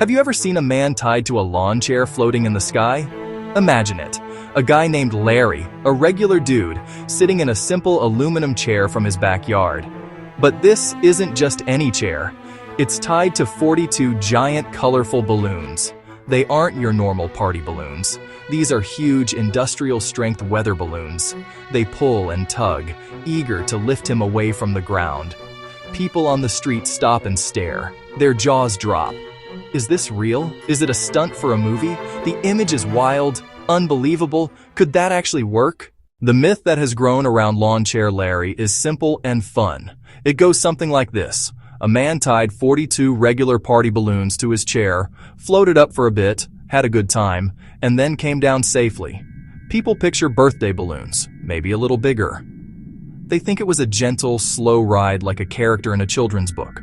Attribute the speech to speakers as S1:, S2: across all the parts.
S1: Have you ever seen a man tied to a lawn chair floating in the sky? Imagine it. A guy named Larry, a regular dude, sitting in a simple aluminum chair from his backyard. But this isn't just any chair. It's tied to 42 giant colorful balloons. They aren't your normal party balloons. These are huge industrial-strength weather balloons. They pull and tug, eager to lift him away from the ground. People on the street stop and stare. Their jaws drop. Is this real? Is it a stunt for a movie? The image is wild, unbelievable. Could that actually work? The myth that has grown around Lawnchair Larry is simple and fun. It goes something like this. A man tied 42 regular party balloons to his chair, floated up for a bit, had a good time, and then came down safely. People picture birthday balloons, maybe a little bigger. They think it was a gentle, slow ride like a character in a children's book.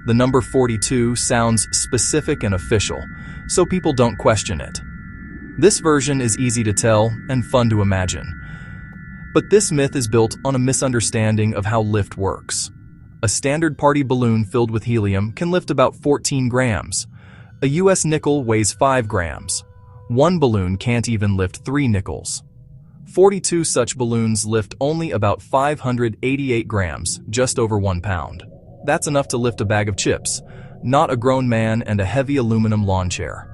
S1: The number 42 sounds specific and official, so people don't question it. This version is easy to tell and fun to imagine. But this myth is built on a misunderstanding of how lift works. A standard party balloon filled with helium can lift about 14 grams. A US nickel weighs 5 grams. One balloon can't even lift 3 nickels. 42 such balloons lift only about 588 grams, just over 1 pound. That's enough to lift a bag of chips, not a grown man and a heavy aluminum lawn chair.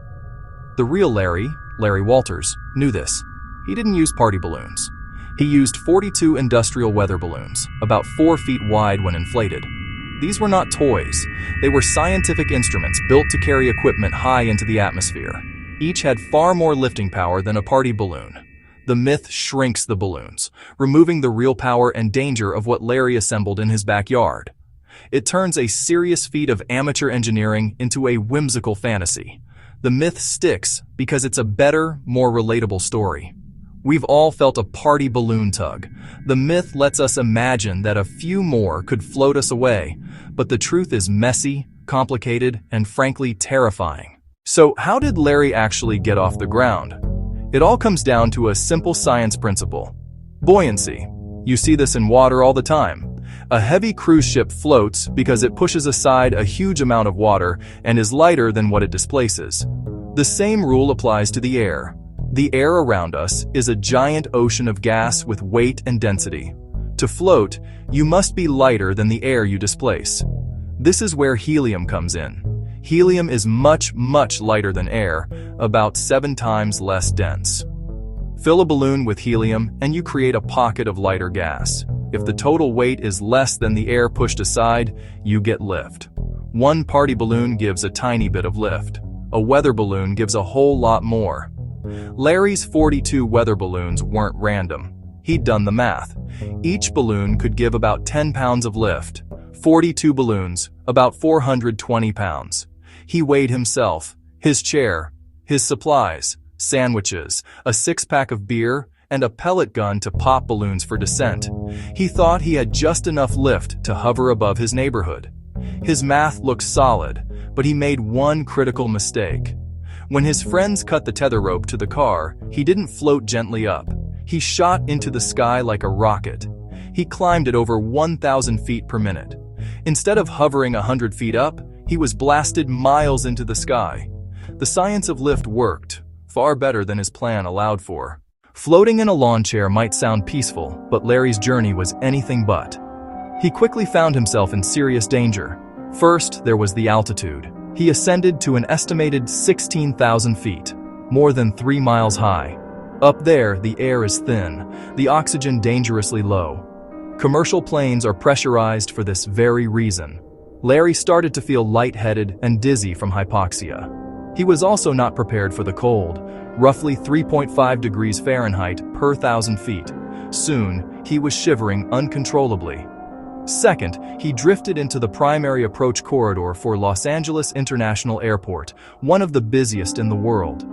S1: The real Larry Walters, knew this. He didn't use party balloons. He used 42 industrial weather balloons, about 4 feet wide when inflated. These were not toys. They were scientific instruments built to carry equipment high into the atmosphere. Each had far more lifting power than a party balloon. The myth shrinks the balloons, removing the real power and danger of what Larry assembled in his backyard. It turns a serious feat of amateur engineering into a whimsical fantasy. The myth sticks because it's a better, more relatable story. We've all felt a party balloon tug. The myth lets us imagine that a few more could float us away, but the truth is messy, complicated, and frankly terrifying. So how did Larry actually get off the ground? It all comes down to a simple science principle. Buoyancy. You see this in water all the time. A heavy cruise ship floats because it pushes aside a huge amount of water and is lighter than what it displaces. The same rule applies to the air. The air around us is a giant ocean of gas with weight and density. To float, you must be lighter than the air you displace. This is where helium comes in. Helium is much, much lighter than air, about 7 times less dense. Fill a balloon with helium and you create a pocket of lighter gas. If the total weight is less than the air pushed aside, you get lift. One party balloon gives a tiny bit of lift. A weather balloon gives a whole lot more. Larry's 42 weather balloons weren't random. He'd done the math. Each balloon could give about 10 pounds of lift. 42 balloons, about 420 pounds. He weighed himself, his chair, his supplies, sandwiches, a 6-pack of beer, and a pellet gun to pop balloons for descent. He thought he had just enough lift to hover above his neighborhood. His math looked solid, but he made one critical mistake. When his friends cut the tether rope to the car, he didn't float gently up. He shot into the sky like a rocket. He climbed at over 1,000 feet per minute. Instead of hovering 100 feet up, he was blasted miles into the sky. The science of lift worked, far better than his plan allowed for. Floating in a lawn chair might sound peaceful, but Larry's journey was anything but. He quickly found himself in serious danger. First, there was the altitude. He ascended to an estimated 16,000 feet, more than 3 miles high. Up there, the air is thin, the oxygen dangerously low. Commercial planes are pressurized for this very reason. Larry started to feel lightheaded and dizzy from hypoxia. He was also not prepared for the cold, roughly 3.5 degrees Fahrenheit per 1,000 feet. Soon, he was shivering uncontrollably. Second, he drifted into the primary approach corridor for Los Angeles International Airport, one of the busiest in the world.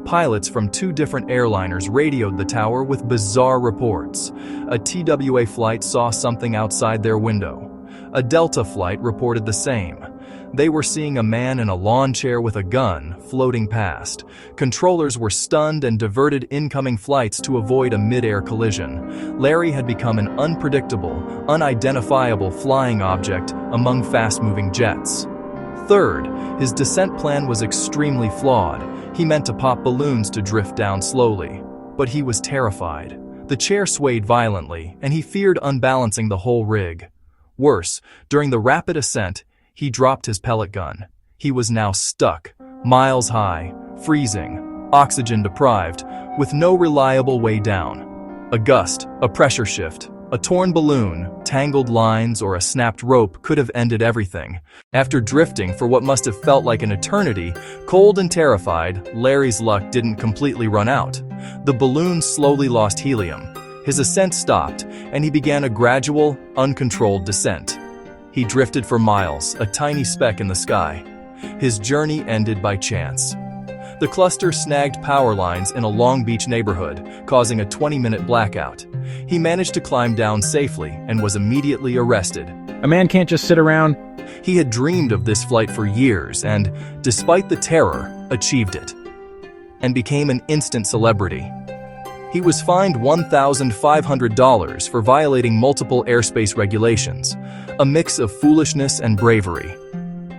S1: Pilots from 2 different airliners radioed the tower with bizarre reports. A TWA flight saw something outside their window. A Delta flight reported the same. They were seeing a man in a lawn chair with a gun floating past. Controllers were stunned and diverted incoming flights to avoid a mid-air collision. Larry had become an unpredictable, unidentifiable flying object among fast-moving jets. Third, his descent plan was extremely flawed. He meant to pop balloons to drift down slowly. But he was terrified. The chair swayed violently, and he feared unbalancing the whole rig. Worse, during the rapid ascent, he dropped his pellet gun. He was now stuck, miles high, freezing, oxygen deprived, with no reliable way down. A gust, a pressure shift, a torn balloon, tangled lines, or a snapped rope could have ended everything. After drifting for what must have felt like an eternity, cold and terrified, Larry's luck didn't completely run out. The balloon slowly lost helium. His ascent stopped, and he began a gradual, uncontrolled descent. He drifted for miles, a tiny speck in the sky. His journey ended by chance. The cluster snagged power lines in a Long Beach neighborhood, causing a 20-minute blackout. He managed to climb down safely and was immediately arrested.
S2: A man can't just sit around.
S1: He had dreamed of this flight for years and, despite the terror, achieved it and became an instant celebrity. He was fined $1,500 for violating multiple airspace regulations, a mix of foolishness and bravery.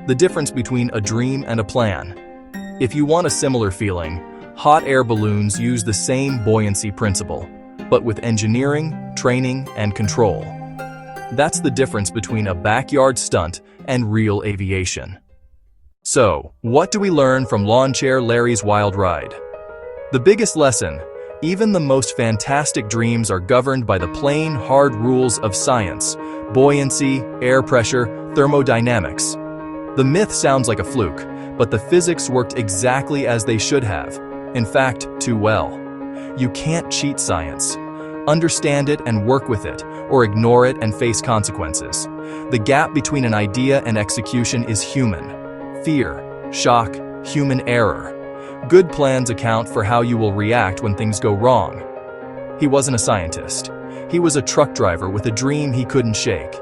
S1: The difference between a dream and a plan. If you want a similar feeling, hot air balloons use the same buoyancy principle, but with engineering, training, and control. That's the difference between a backyard stunt and real aviation. So, what do we learn from Lawnchair Larry's wild ride? The biggest lesson: even the most fantastic dreams are governed by the plain, hard rules of science: buoyancy, air pressure, thermodynamics. The myth sounds like a fluke, but the physics worked exactly as they should have. In fact, too well. You can't cheat science. Understand it and work with it, or ignore it and face consequences. The gap between an idea and execution is human. Fear, shock, human error. Good plans account for how you will react when things go wrong. He wasn't a scientist. He was a truck driver with a dream he couldn't shake.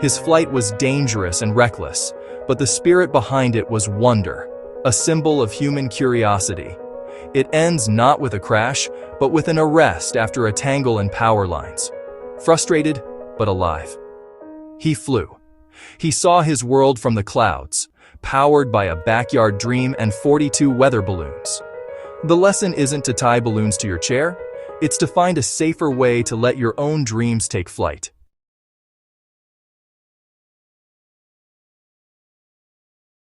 S1: His flight was dangerous and reckless, but the spirit behind it was wonder, a symbol of human curiosity. It ends not with a crash, but with an arrest after a tangle in power lines. Frustrated, but alive. He flew. He saw his world from the clouds, powered by a backyard dream and 42 weather balloons. The lesson isn't to tie balloons to your chair, it's to find a safer way to let your own dreams take flight.